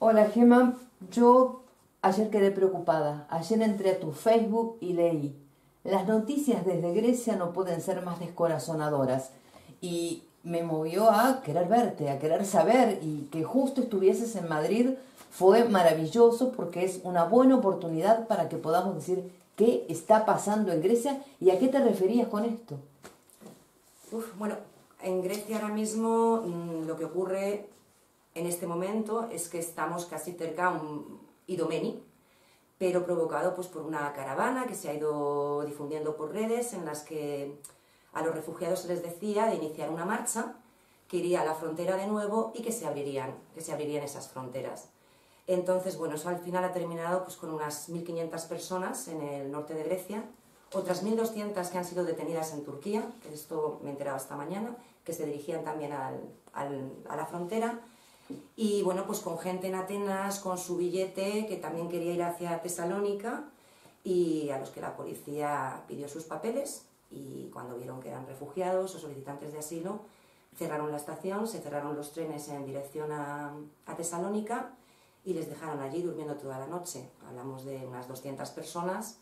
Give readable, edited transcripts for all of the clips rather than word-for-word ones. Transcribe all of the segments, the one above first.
Hola Gemma, yo ayer quedé preocupada. Ayer entré a tu Facebook y leí: las noticias desde Grecia no pueden ser más descorazonadoras. Y me movió a querer verte, a querer saber, y que justo estuvieses en Madrid fue maravilloso porque es una buena oportunidad para que podamos decir qué está pasando en Grecia y a qué te referías con esto. Bueno, en Grecia ahora mismo lo que ocurre en este momento es que estamos casi cerca a un Idomeni, pero provocado pues por una caravana que se ha ido difundiendo por redes, en las que a los refugiados se les decía de iniciar una marcha que iría a la frontera de nuevo y que se abrirían esas fronteras. Entonces, bueno, eso al final ha terminado pues con unas 1.500 personas en el norte de Grecia, otras 1.200 que han sido detenidas en Turquía, que esto me he enterado esta mañana, que se dirigían también a la frontera, y bueno, pues con gente en Atenas, con su billete, que también quería ir hacia Tesalónica, y a los que la policía pidió sus papeles, y cuando vieron que eran refugiados o solicitantes de asilo, cerraron la estación, se cerraron los trenes en dirección a Tesalónica, y les dejaron allí durmiendo toda la noche. Hablamos de unas 200 personas.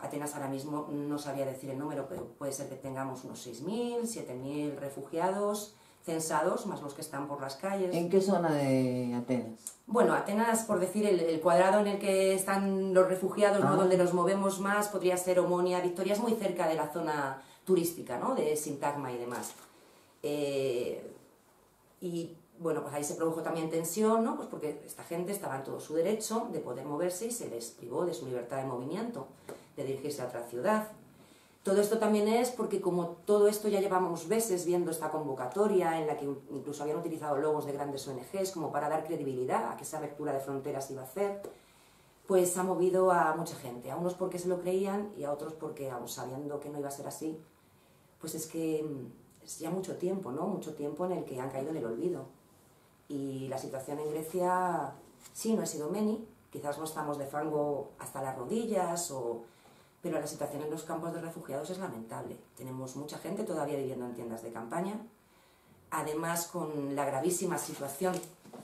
Atenas ahora mismo no sabría decir el número, pero puede ser que tengamos unos 6.000, 7.000 refugiados censados, más los que están por las calles. ¿En qué zona de Atenas? Bueno, Atenas, por decir, el cuadrado en el que están los refugiados, ¿no? Donde nos movemos más, podría ser Omonia, Victoria, es muy cerca de la zona turística, ¿no? De Sintagma y demás. Y bueno, pues ahí se produjo también tensión, ¿no? Pues porque esta gente estaba en todo su derecho de poder moverse y se les privó de su libertad de movimiento, de dirigirse a otra ciudad. Todo esto también es porque, como todo esto ya llevamos meses viendo esta convocatoria, en la que incluso habían utilizado logos de grandes ONGs como para dar credibilidad a que esa abertura de fronteras iba a hacer, pues ha movido a mucha gente, a unos porque se lo creían y a otros porque, aun sabiendo que no iba a ser así, pues es que es ya mucho tiempo, ¿no? Mucho tiempo en el que han caído en el olvido. Y la situación en Grecia, sí, no es Idomeni, quizás no estamos de fango hasta las rodillas, pero la situación en los campos de refugiados es lamentable. Tenemos mucha gente todavía viviendo en tiendas de campaña, además con la gravísima situación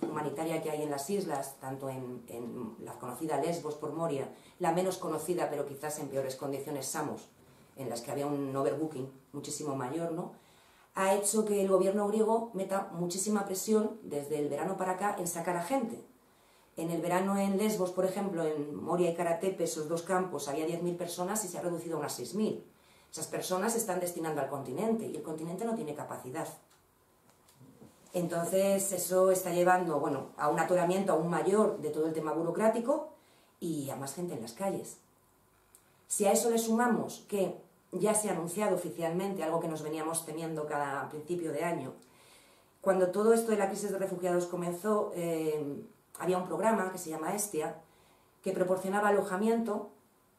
humanitaria que hay en las islas, tanto en la conocida Lesbos por Moria, la menos conocida pero quizás en peores condiciones Samos, en las que había un overbooking muchísimo mayor, ¿no? Ha hecho que el gobierno griego meta muchísima presión desde el verano para acá en sacar a gente. En el verano en Lesbos, por ejemplo, en Moria y Karatepe, esos dos campos, había 10.000 personas y se ha reducido a unas 6.000. Esas personas se están destinando al continente y el continente no tiene capacidad. Entonces eso está llevando, bueno, a un atoramiento aún mayor de todo el tema burocrático y a más gente en las calles. Si a eso le sumamos que ya se ha anunciado oficialmente, algo que nos veníamos temiendo cada principio de año, cuando todo esto de la crisis de refugiados comenzó, había un programa que se llama Hestia, que proporcionaba alojamiento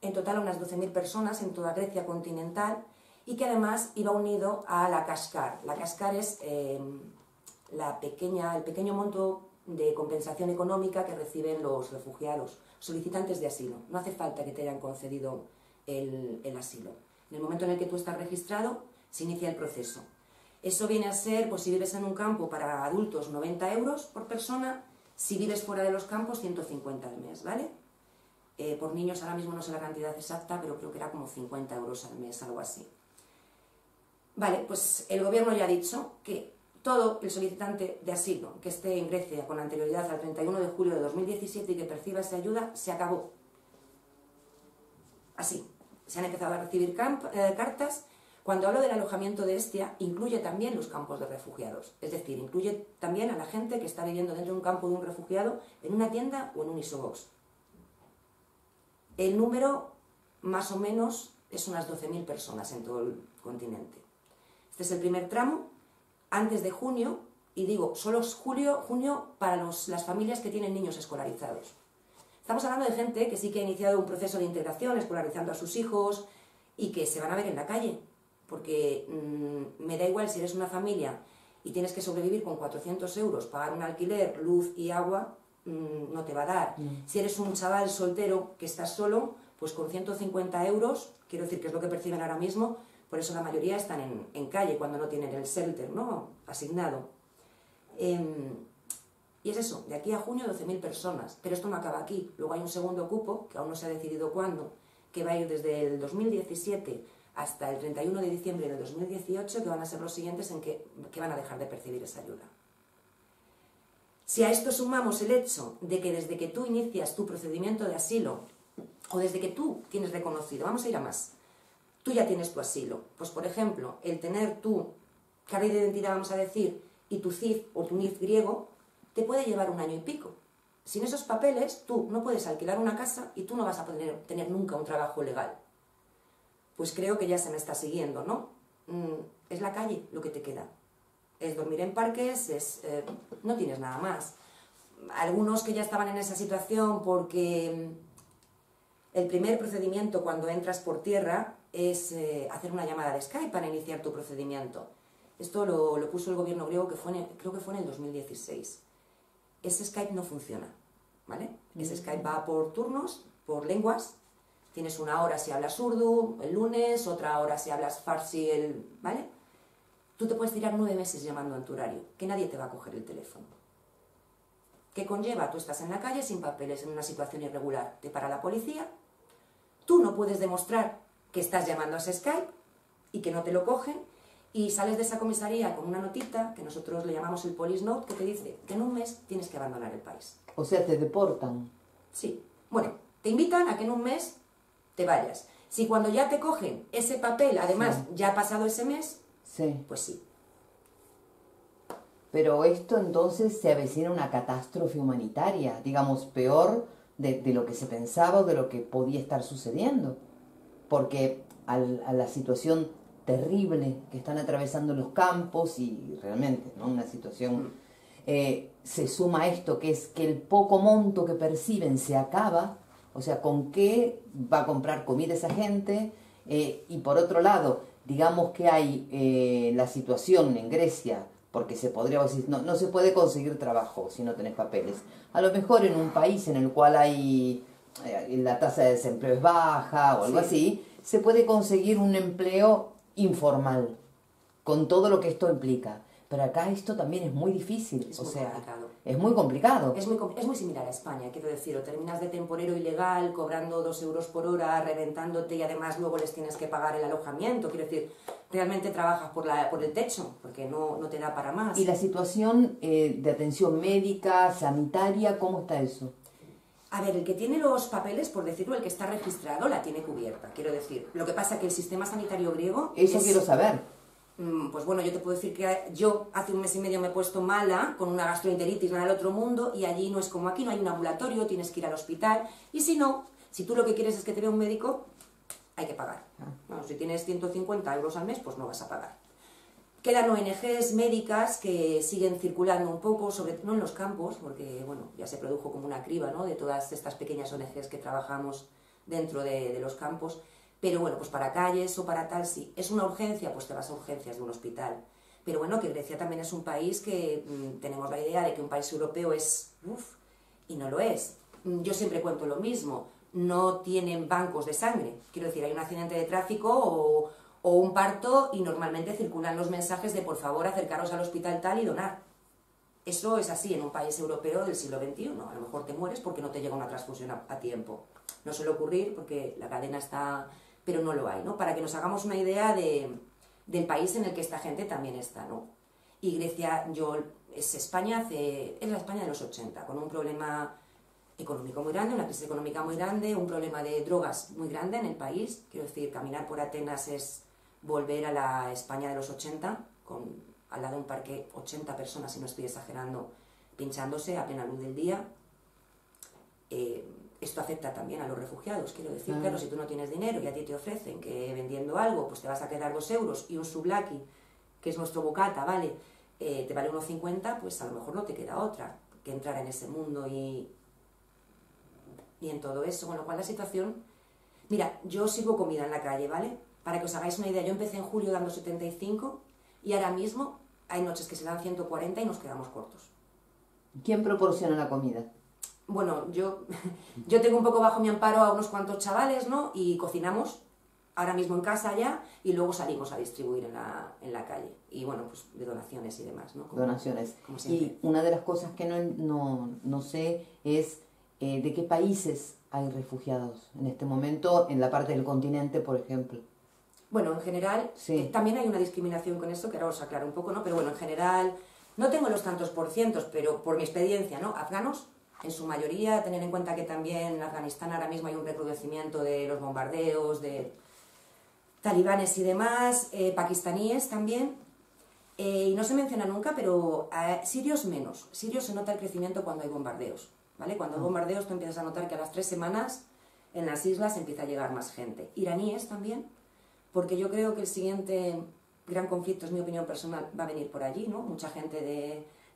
en total a unas 12.000 personas en toda Grecia continental y que además iba unido a la Kashkar. La Kashkar es el pequeño monto de compensación económica que reciben los refugiados, solicitantes de asilo. No hace falta que te hayan concedido el asilo. En el momento en el que tú estás registrado, se inicia el proceso. Eso viene a ser, pues si vives en un campo para adultos, 90 euros por persona. Si vives fuera de los campos, 150 al mes, ¿vale? Por niños ahora mismo no sé la cantidad exacta, pero creo que era como 50 euros al mes, algo así. Vale, pues el gobierno ya ha dicho que todo el solicitante de asilo que esté en Grecia con anterioridad al 31 de julio de 2017 y que perciba esa ayuda, se acabó. Así, se han empezado a recibir cartas. Cuando hablo del alojamiento de Hestia, incluye también los campos de refugiados. Es decir, incluye también a la gente que está viviendo dentro de un campo de un refugiado, en una tienda o en un isobox. El número, más o menos, es unas 12.000 personas en todo el continente. Este es el primer tramo, antes de junio, y digo, solo es junio para las familias que tienen niños escolarizados. Estamos hablando de gente que sí que ha iniciado un proceso de integración, escolarizando a sus hijos, y que se van a ver en la calle. Porque me da igual si eres una familia y tienes que sobrevivir con 400 euros, pagar un alquiler, luz y agua, no te va a dar. Si eres un chaval soltero que estás solo, pues con 150 euros, quiero decir que es lo que perciben ahora mismo, por eso la mayoría están en calle cuando no tienen el shelter, ¿no?, asignado. Y es eso, de aquí a junio 12.000 personas. Pero esto no acaba aquí. Luego hay un segundo cupo, que aún no se ha decidido cuándo, que va a ir desde el 2017 hasta el 31 de diciembre del 2018, que van a ser los siguientes en que van a dejar de percibir esa ayuda. Si a esto sumamos el hecho de que desde que tú inicias tu procedimiento de asilo, o desde que tú tienes reconocido, vamos a ir a más, tú ya tienes tu asilo. Pues, por ejemplo, el tener tu carnet de identidad, vamos a decir, y tu CIF o tu NIF griego, te puede llevar 1 año y pico. Sin esos papeles, tú no puedes alquilar una casa y tú no vas a poder tener nunca un trabajo legal. Pues creo que ya se me está siguiendo, ¿no? Es la calle lo que te queda. Es dormir en parques, no tienes nada más. Algunos que ya estaban en esa situación porque el primer procedimiento cuando entras por tierra es hacer una llamada de Skype para iniciar tu procedimiento. Esto lo puso el gobierno griego, creo que fue en el 2016. Ese Skype no funciona, ¿vale? Ese Skype va por turnos, por lenguas. Tienes 1 hora si hablas urdu el lunes, otra hora si hablas farsi, ¿vale? Tú te puedes tirar 9 meses llamando en tu horario, que nadie te va a coger el teléfono. ¿Qué conlleva? Tú estás en la calle sin papeles, en una situación irregular. Te para la policía, tú no puedes demostrar que estás llamando a ese Skype y que no te lo cogen, y sales de esa comisaría con una notita, que nosotros le llamamos el police note, que te dice que en 1 mes tienes que abandonar el país. O sea, te deportan. Sí. Bueno, te invitan a que en 1 mes te vayas. Si cuando ya te cogen ese papel, además, ya ha pasado ese mes, sí, pues sí. Pero esto entonces se avecina una catástrofe humanitaria, digamos, peor de lo que se pensaba o de lo que podía estar sucediendo. Porque a la situación terrible que están atravesando los campos, y realmente, ¿no?, una situación, se suma esto, que es que el poco monto que perciben se acaba. O sea, ¿con qué va a comprar comida esa gente? Y por otro lado, digamos que hay la situación en Grecia, porque se podría decir, no se puede conseguir trabajo si no tenés papeles. A lo mejor en un país en el cual hay la tasa de desempleo es baja o algo así, se puede conseguir un empleo informal, con todo lo que esto implica. Pero acá esto también es muy difícil, es muy complicado. Es muy complicado. Es muy similar a España, quiero decir, o terminas de temporero ilegal, cobrando 2 euros por hora, reventándote, y además luego les tienes que pagar el alojamiento, quiero decir, realmente trabajas por el techo, porque no te da para más. ¿Y la situación de atención médica, sanitaria, cómo está eso? A ver, el que tiene los papeles, por decirlo, el que está registrado, la tiene cubierta, quiero decir. Lo que pasa es que el sistema sanitario griego... Eso quiero saber. Pues bueno, yo te puedo decir que yo hace 1 mes y medio me he puesto mala, con una gastroenteritis, nada del otro mundo, y allí no es como aquí, no hay un ambulatorio, tienes que ir al hospital, y si no, si tú lo que quieres es que te vea un médico, hay que pagar. Bueno, si tienes 150 euros al mes, pues no vas a pagar. Quedan ONGs médicas que siguen circulando un poco, no en los campos, porque bueno, ya se produjo como una criba, ¿no?, de todas estas pequeñas ONGs que trabajamos dentro de los campos, pero bueno, pues para calles o para tal, sí. Es una urgencia, pues te vas a urgencias de un hospital. Pero bueno, que Grecia también es un país que tenemos la idea de que un país europeo es... y no lo es. Yo siempre cuento lo mismo, no tienen bancos de sangre. Quiero decir, hay un accidente de tráfico o un parto y normalmente circulan los mensajes de por favor acercaros al hospital tal y donar. Eso es así en un país europeo del siglo XXI. A lo mejor te mueres porque no te llega una transfusión a tiempo. No suele ocurrir porque la cadena está... pero no lo hay, ¿no? Para que nos hagamos una idea del país en el que esta gente también está, ¿no? Y Grecia, es la España de los 80, con un problema económico muy grande, una crisis económica muy grande, un problema de drogas muy grande en el país. Quiero decir, caminar por Atenas es volver a la España de los 80, al lado de un parque 80 personas, si no estoy exagerando, pinchándose a plena luz del día. Esto afecta también a los refugiados, quiero decir, claro, si tú no tienes dinero y a ti te ofrecen que vendiendo algo pues te vas a quedar 2 euros y un souvlaki, que es nuestro bocata, ¿vale?, te vale 1,50, pues a lo mejor no te queda otra que entrar en ese mundo y en todo eso, con lo cual la situación... Mira, yo sirvo comida en la calle, ¿vale? Para que os hagáis una idea, yo empecé en julio dando 75 y ahora mismo hay noches que se dan 140 y nos quedamos cortos. ¿Quién proporciona la comida? Bueno, yo tengo un poco bajo mi amparo a unos cuantos chavales, ¿no? Y cocinamos ahora mismo en casa ya, y luego salimos a distribuir en la calle. Y bueno, pues de donaciones y demás, ¿no? Donaciones. Como siempre. Y una de las cosas que no sé es de qué países hay refugiados en este momento en la parte del continente, por ejemplo. Bueno, en general, Sí. también hay una discriminación con esto, que ahora os aclaro un poco, ¿no? Pero bueno, en general, no tengo los tantos por cientos, pero por mi experiencia, ¿no? Afganos, en su mayoría, tener en cuenta que también en Afganistán ahora mismo hay un recrudecimiento de los bombardeos, de talibanes y demás, pakistaníes también, y no se menciona nunca, pero sirios menos. Sirios se nota el crecimiento cuando hay bombardeos, ¿vale? Cuando hay bombardeos tú empiezas a notar que a las 3 semanas en las islas empieza a llegar más gente. Iraníes también, porque yo creo que el siguiente gran conflicto, es mi opinión personal, va a venir por allí, ¿no? Mucha gente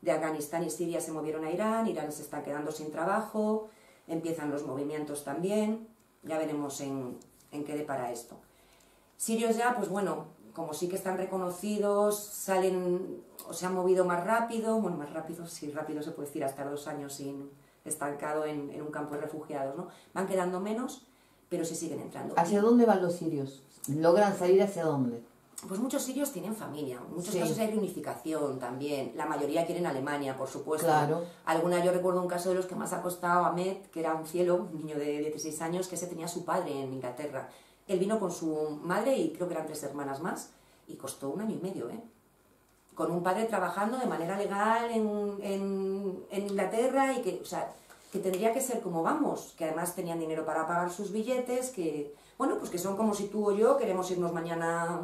de Afganistán y Siria se movieron a Irán se está quedando sin trabajo, empiezan los movimientos también, ya veremos en qué depara esto. Sirios ya, pues bueno, como sí que están reconocidos, salen o se han movido más rápido, bueno, más rápido, sí, rápido se puede decir, hasta 2 años estancado en un campo de refugiados, ¿no? Van quedando menos, pero sí siguen entrando. ¿Hacia dónde van los sirios? ¿Logran salir hacia dónde? Pues muchos sirios tienen familia, en muchos Sí. casos hay reunificación también, la mayoría quieren Alemania, por supuesto. Claro. Yo recuerdo un caso de los que más ha costado, Ahmed, que era un cielo, un niño de 16 años, que se tenía a su padre en Inglaterra. Él vino con su madre y creo que eran 3 hermanas más, y costó 1 año y medio, ¿eh? Con un padre trabajando de manera legal en Inglaterra y que, o sea, que tendría que ser como vamos, que además tenían dinero para pagar sus billetes, que, bueno, pues que son como si tú o yo queremos irnos mañana,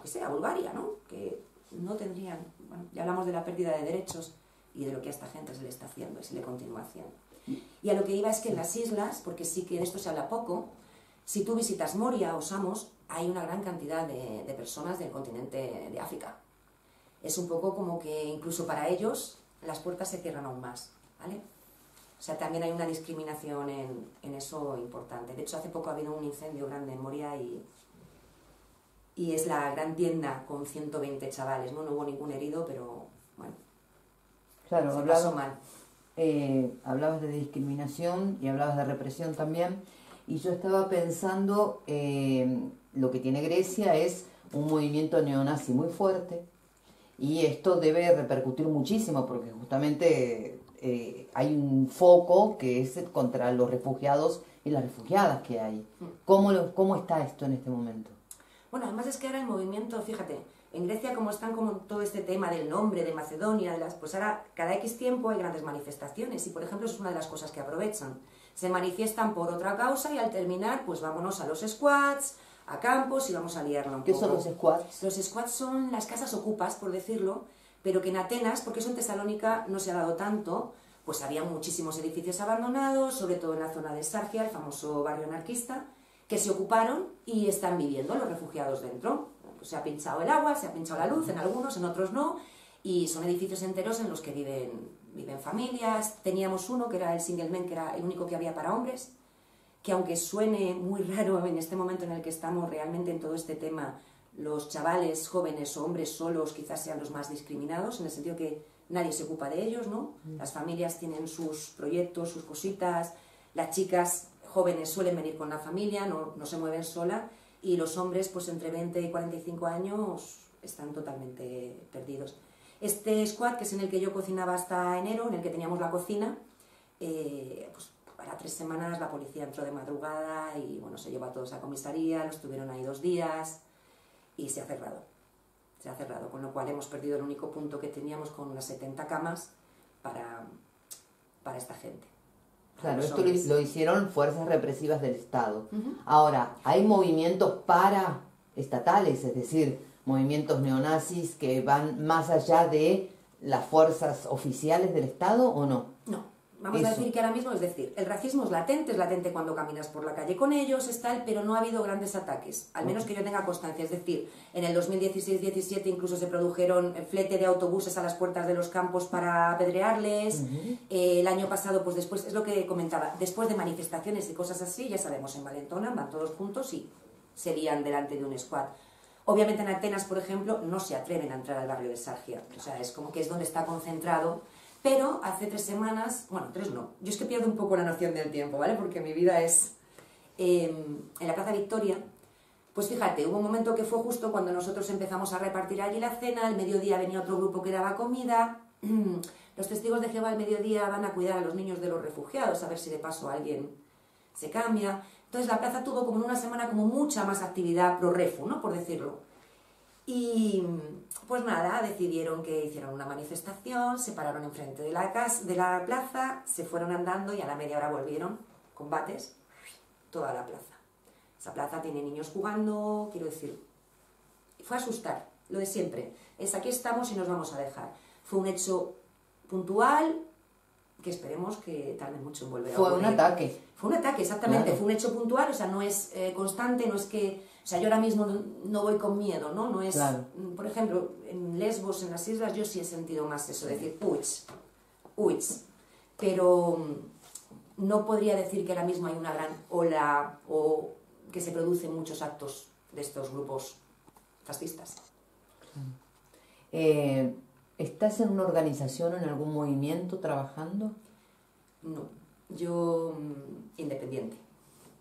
que sea, a Bulgaria, ¿no? Que no tendrían, bueno, ya hablamos de la pérdida de derechos y de lo que a esta gente se le está haciendo y se le continúa haciendo. Y a lo que iba es que en las islas, porque sí que de esto se habla poco, si tú visitas Moria o Samos, hay una gran cantidad de personas del continente de África. Es un poco como que incluso para ellos las puertas se cierran aún más, ¿vale? O sea, también hay una discriminación en eso importante. De hecho, hace poco ha habido un incendio grande en Moria y es la gran tienda con 120 chavales, ¿no? No hubo ningún herido, pero bueno, Claro, se pasó mal. hablabas de discriminación y hablabas de represión también. Y yo estaba pensando, lo que tiene Grecia es un movimiento neonazi muy fuerte. Y esto debe repercutir muchísimo porque justamente hay un foco que es contra los refugiados y las refugiadas que hay. ¿Cómo está esto en este momento? Bueno, además es que ahora el movimiento, fíjate, en Grecia como están como todo este tema del nombre, de Macedonia, pues ahora cada X tiempo hay grandes manifestaciones y por ejemplo eso es una de las cosas que aprovechan. Se manifiestan por otra causa y al terminar pues vámonos a los squats, a campos y vamos a liarla un poco. ¿Qué son los squats? Los squats son las casas ocupas, por decirlo, pero que en Atenas, porque eso en Tesalónica no se ha dado tanto, pues había muchísimos edificios abandonados, sobre todo en la zona de Sargia, el famoso barrio anarquista, que se ocuparon y están viviendo los refugiados dentro. Pues se ha pinchado el agua, se ha pinchado la luz, en algunos, en otros no, y son edificios enteros en los que viven familias. Teníamos uno que era el single man, que era el único que había para hombres, que aunque suene muy raro en este momento en el que estamos realmente en todo este tema, los chavales jóvenes o hombres solos quizás sean los más discriminados, en el sentido que nadie se ocupa de ellos, ¿no? Las familias tienen sus proyectos, sus cositas, las chicas jóvenes suelen venir con la familia, no se mueven sola, y los hombres pues entre 20 y 45 años están totalmente perdidos. Este squad, que es en el que yo cocinaba hasta enero, en el que teníamos la cocina, pues para 3 semanas la policía entró de madrugada y bueno, se llevó a todos a comisaría, los tuvieron ahí 2 días y se ha cerrado. Se ha cerrado, con lo cual hemos perdido el único punto que teníamos con unas 70 camas para esta gente. Claro, esto lo hicieron fuerzas represivas del Estado. Ahora, hay movimientos paraestatales, es decir, movimientos neonazis que van más allá de las fuerzas oficiales del Estado, ¿o no? No, vamos a decir que ahora mismo, es decir, el racismo es latente cuando caminas por la calle con ellos, pero no ha habido grandes ataques, al menos que yo tenga constancia. Es decir, en el 2016-17 incluso se produjeron flete de autobuses a las puertas de los campos para apedrearles. El año pasado, pues después, es lo que comentaba, después de manifestaciones y cosas así, ya sabemos, en Valentona van todos juntos y se lían delante de un squad. Obviamente en Atenas, por ejemplo, no se atreven a entrar al barrio de Sargia, o sea, es como que es donde está concentrado. Pero hace 3 semanas, bueno, 3 no, yo es que pierdo un poco la noción del tiempo, ¿vale? Porque mi vida es en la Plaza Victoria, Pues fíjate, hubo un momento que fue justo cuando nosotros empezamos a repartir allí la cena, al mediodía venía otro grupo que daba comida, los testigos de Jehová al mediodía van a cuidar a los niños de los refugiados, a ver si de paso alguien se cambia. Entonces la plaza tuvo como en una semana como mucha más actividad pro refu, ¿no? Por decirlo. Y pues nada, decidieron que hicieran una manifestación, se pararon enfrente de la plaza, se fueron andando y a la media hora volvieron, combates, toda la plaza. Esa plaza tiene niños jugando, quiero decir, fue a asustar, lo de siempre. Es aquí estamos y nos vamos a dejar. Fue un hecho puntual que esperemos que tarde mucho en volver a ocurrir. Fue un ataque. Fue un ataque, exactamente. Claro. Fue un hecho puntual, o sea, no es constante, no es que... O sea, yo ahora mismo no voy con miedo, ¿no? No es... Claro. Por ejemplo, en Lesbos, en las islas, yo sí he sentido más eso, decir, uy, pero no podría decir que ahora mismo hay una gran ola o que se producen muchos actos de estos grupos fascistas. ¿Estás en una organización o en algún movimiento trabajando? No, yo independiente.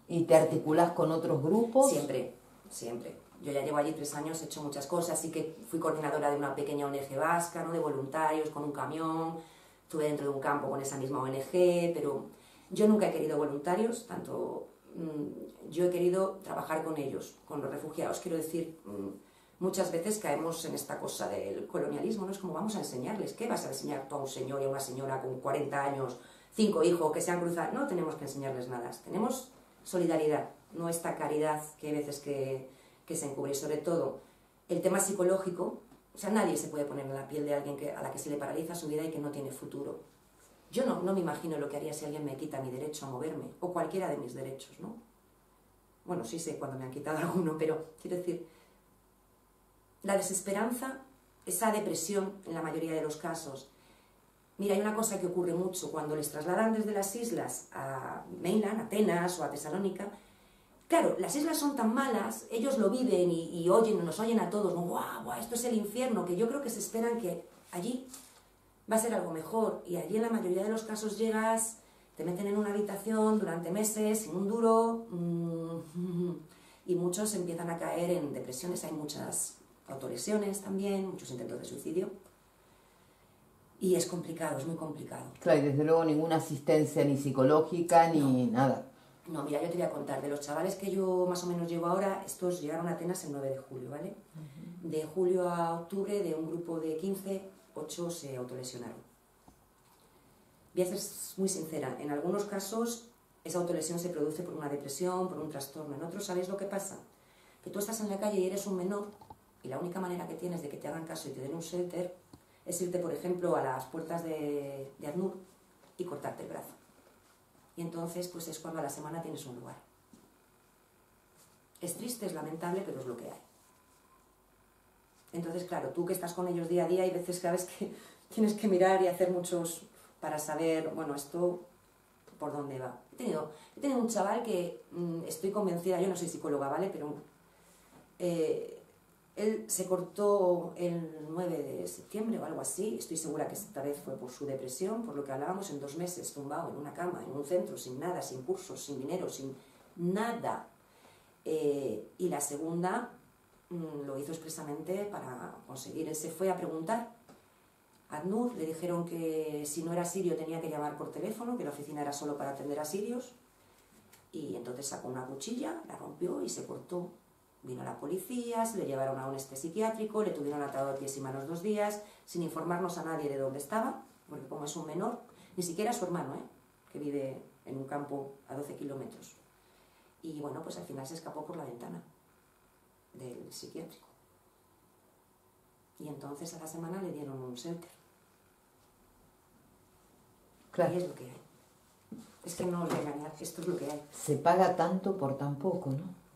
¿Y te articulas con otros grupos? Siempre, siempre. Yo ya llevo allí 3 años, he hecho muchas cosas, sí que fui coordinadora de una pequeña ONG vasca, ¿no? De voluntarios, con un camión, estuve dentro de un campo con esa misma ONG, pero yo nunca he querido voluntarios, tanto yo he querido trabajar con ellos, con los refugiados, quiero decir, muchas veces caemos en esta cosa del colonialismo, ¿no? Es como vamos a enseñarles, ¿qué vas a enseñar tú a un señor y a una señora con 40 años, 5 hijos que se han cruzado? No tenemos que enseñarles nada, tenemos solidaridad, no esta caridad que hay veces que se encubre, y sobre todo el tema psicológico, o sea, nadie se puede poner en la piel de alguien a la que se le paraliza su vida y que no tiene futuro. Yo no me imagino lo que haría si alguien me quita mi derecho a moverme, o cualquiera de mis derechos, ¿no? Bueno, sí sé cuando me han quitado alguno, pero quiero decir, la desesperanza, esa depresión en la mayoría de los casos. Mira, hay una cosa que ocurre mucho cuando les trasladan desde las islas a Mainland, a Atenas o a Tesalónica. Claro, las islas son tan malas, ellos lo viven y nos oyen a todos, ¿no? ¡Guau, guau, esto es el infierno! Que yo creo que se esperan que allí va a ser algo mejor. Y allí en la mayoría de los casos llegas, te meten en una habitación durante meses, sin un duro, y muchos empiezan a caer en depresiones. Hay muchas autolesiones también, muchos intentos de suicidio. Y es complicado, es muy complicado. Claro, y desde luego ninguna asistencia ni psicológica ni nada. No, mira, yo te voy a contar, de los chavales que yo más o menos llevo ahora, estos llegaron a Atenas el 9 de julio, ¿vale? De julio a octubre, de un grupo de 15, 8 se autolesionaron. Voy a ser muy sincera, en algunos casos esa autolesión se produce por una depresión, por un trastorno. En otros, ¿sabéis lo que pasa? Que tú estás en la calle y eres un menor y la única manera que tienes de que te hagan caso y te den un shelter es irte, por ejemplo, a las puertas de ACNUR y cortarte el brazo. Y entonces, pues es cuando a la semana tienes un lugar. Es triste, es lamentable, pero es lo que hay. Entonces, claro, tú que estás con ellos día a día, hay veces, sabes que tienes que mirar y hacer muchos para saber, bueno, esto por dónde va. He tenido un chaval que estoy convencida, yo no soy psicóloga, ¿vale? Pero él se cortó el 9 de septiembre o algo así, estoy segura que esta vez fue por su depresión, por lo que hablábamos, en 2 meses, tumbado en una cama, en un centro, sin nada, sin cursos, sin dinero, sin nada. Y la segunda lo hizo expresamente para conseguir. Él se fue a preguntar a ACNUR, le dijeron que si no era sirio tenía que llamar por teléfono, que la oficina era solo para atender a sirios, y entonces sacó una cuchilla, la rompió y se cortó. Vino la policía, se le llevaron a un psiquiátrico, le tuvieron atado de pies y manos 2 días, sin informarnos a nadie de dónde estaba, porque como es un menor, ni siquiera su hermano, que vive en un campo a 12 kilómetros. Y bueno, pues al final se escapó por la ventana del psiquiátrico. Y entonces a la semana le dieron un shelter. Claro. Y es lo que hay. Es que no os voy a engañar, esto es lo que hay. Se paga tanto por tan poco, ¿no?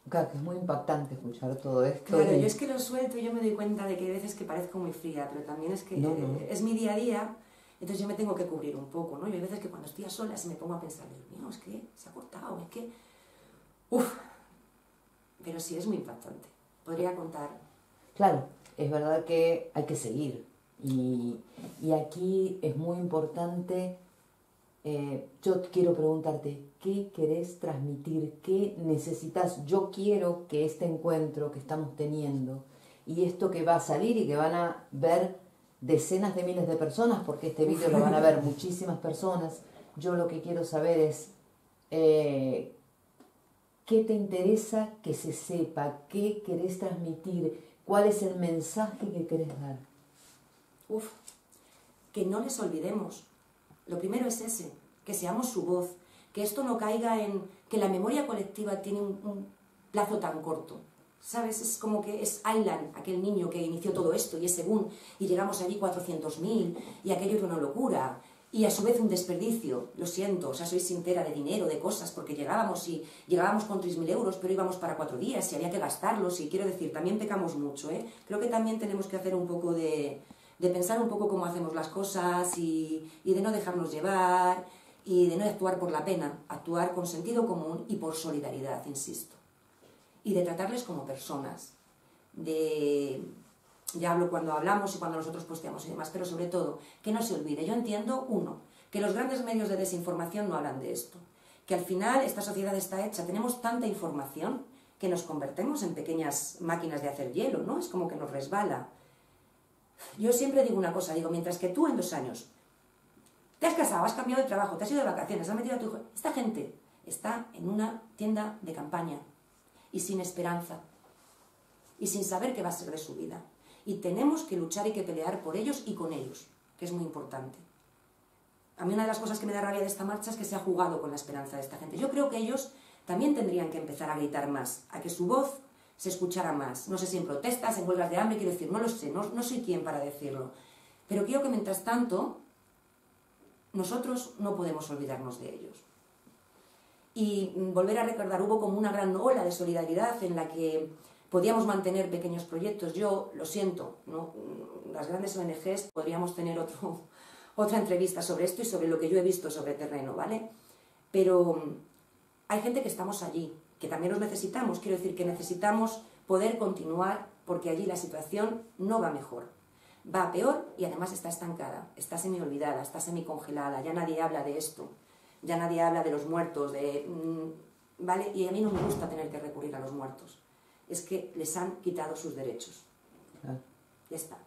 Claro, que es muy impactante escuchar todo esto. Claro, yo es que lo suelto y yo me doy cuenta de que hay veces que parezco muy fría, pero también es que No. es mi día a día, entonces yo me tengo que cubrir un poco, ¿no? Y hay veces que cuando estoy a solas me pongo a pensar, Dios mío, es que se ha cortado, es que... Uf, pero sí, es muy impactante. Podría contar. Claro, es verdad que hay que seguir. Y aquí es muy importante yo quiero preguntarte, ¿qué querés transmitir? ¿Qué necesitas? Yo quiero que este encuentro que estamos teniendo y esto que va a salir y que van a ver decenas de miles de personas, porque este vídeo lo van a ver muchísimas personas, yo lo que quiero saber es ¿qué te interesa que se sepa? ¿Qué querés transmitir? ¿Cuál es el mensaje que querés dar? Que no les olvidemos. Lo primero es ese, que seamos su voz, que esto no caiga en que la memoria colectiva tiene un plazo tan corto. ¿Sabes? Es como que es Aylan, aquel niño que inició todo esto, y ese boom, y llegamos allí 400.000, y aquello era una locura, y a su vez un desperdicio, lo siento, o sea, soy sincera de dinero, de cosas, porque llegábamos con 3.000 euros, pero íbamos para 4 días, y había que gastarlos, y quiero decir, también pecamos mucho, ¿eh? Creo que también tenemos que hacer un poco de pensar un poco cómo hacemos las cosas, y de no dejarnos llevar, y de no actuar por la pena, actuar con sentido común y por solidaridad, insisto. Y de tratarles como personas, ya hablo cuando hablamos y cuando nosotros posteamos y demás, pero sobre todo, que no se olvide. Yo entiendo, que los grandes medios de desinformación no hablan de esto, que al final esta sociedad está hecha, tenemos tanta información que nos convertimos en pequeñas máquinas de hacer hielo, ¿no? Es como que nos resbala. Yo siempre digo una cosa, mientras que tú en 2 años te has casado, has cambiado de trabajo, te has ido de vacaciones, has metido a tu hijo, esta gente está en una tienda de campaña, y sin esperanza, y sin saber qué va a ser de su vida. Y tenemos que luchar y que pelear por ellos y con ellos, que es muy importante. A mí una de las cosas que me da rabia de esta marcha es que se ha jugado con la esperanza de esta gente. Yo creo que ellos también tendrían que empezar a gritar más, a que su voz se escuchara más. No sé si en protestas, en huelgas de hambre, quiero decir, no lo sé, no soy quien para decirlo. Pero creo que mientras tanto, nosotros no podemos olvidarnos de ellos. Y volver a recordar, hubo como una gran ola de solidaridad en la que podíamos mantener pequeños proyectos. Yo lo siento, ¿no? Las grandes ONGs podríamos tener otra entrevista sobre esto y sobre lo que yo he visto sobre terreno, ¿vale? Pero hay gente que estamos allí, que también los necesitamos. Quiero decir que necesitamos poder continuar porque allí la situación no va mejor. Va a peor y además está estancada, está semi-olvidada, está semi-congelada, ya nadie habla de esto. Ya nadie habla de los muertos, ¿vale? Y a mí no me gusta tener que recurrir a los muertos. Es que les han quitado sus derechos. Ya está.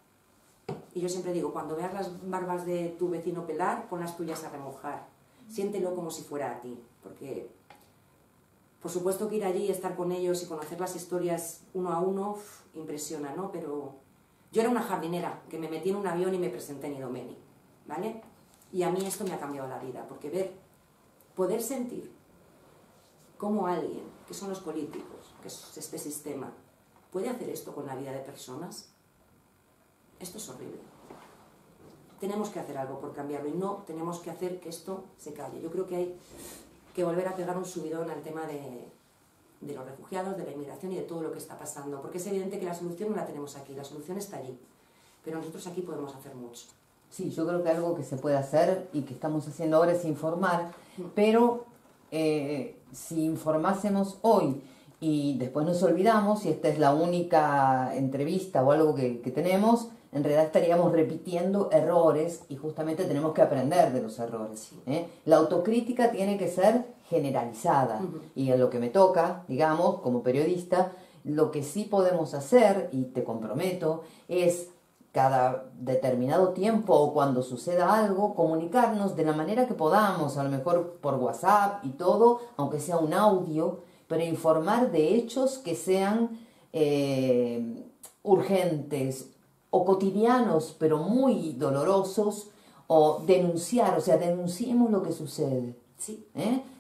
Y yo siempre digo, cuando veas las barbas de tu vecino pelar, pon las tuyas a remojar. Siéntelo como si fuera a ti. Porque, por supuesto que ir allí, estar con ellos y conocer las historias uno a uno, impresiona, ¿no? Pero yo era una jardinera que me metí en un avión y me presenté en Idomeni, ¿vale? Y a mí esto me ha cambiado la vida, porque poder sentir cómo alguien, que son los políticos, que es este sistema, puede hacer esto con la vida de personas, esto es horrible. Tenemos que hacer algo por cambiarlo y no tenemos que hacer que esto se calle. Yo creo que hay que volver a pegar un subidón al tema de los refugiados, de la inmigración y de todo lo que está pasando, porque es evidente que la solución no la tenemos aquí, la solución está allí, pero nosotros aquí podemos hacer mucho. Sí, yo creo que algo que se puede hacer y que estamos haciendo ahora es informar, pero si informásemos hoy y después nos olvidamos y esta es la única entrevista o algo que tenemos, en realidad estaríamos repitiendo errores y justamente tenemos que aprender de los errores. La autocrítica tiene que ser generalizada y en lo que me toca, digamos, como periodista, lo que sí podemos hacer, y te comprometo, es cada determinado tiempo o cuando suceda algo, comunicarnos de la manera que podamos, a lo mejor por WhatsApp y todo, aunque sea un audio, pero informar de hechos que sean urgentes o cotidianos, pero muy dolorosos, o denunciar, o sea, denunciemos lo que sucede. Sí.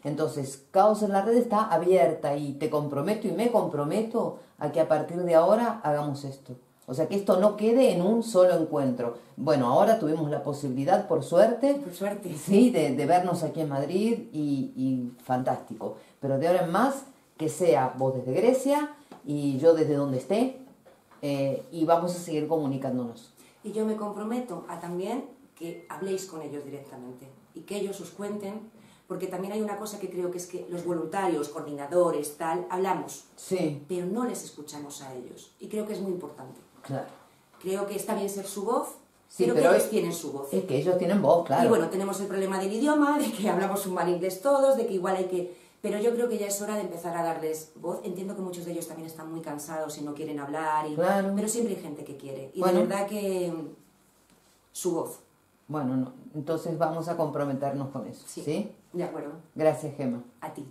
Entonces, Caos en la Red está abierta y te comprometo y me comprometo a que a partir de ahora hagamos esto. O sea, que esto no quede en un solo encuentro. Bueno, ahora tuvimos la posibilidad, por suerte, sí, de vernos aquí en Madrid y fantástico. Pero de ahora en más, que sea vos desde Grecia y yo desde donde esté, y vamos a seguir comunicándonos. Y yo me comprometo a también que habléis con ellos directamente y que ellos os cuenten, porque también hay una cosa que creo que es que los voluntarios, coordinadores, tal, hablamos, sí, pero no les escuchamos a ellos. Y creo que es muy importante. Claro. Creo que está bien ser su voz, Sí, pero que ellos tienen su voz. Es que ellos tienen voz, claro. Y bueno, tenemos el problema del idioma, de que hablamos un mal inglés todos, de que igual hay que... Pero yo creo que ya es hora de empezar a darles voz. Entiendo que muchos de ellos también están muy cansados y no quieren hablar, Claro. pero siempre hay gente que quiere. Y Bueno. de verdad que su voz. Bueno, no, entonces vamos a comprometernos con eso, ¿sí? De acuerdo. Gracias, Gemma. A ti.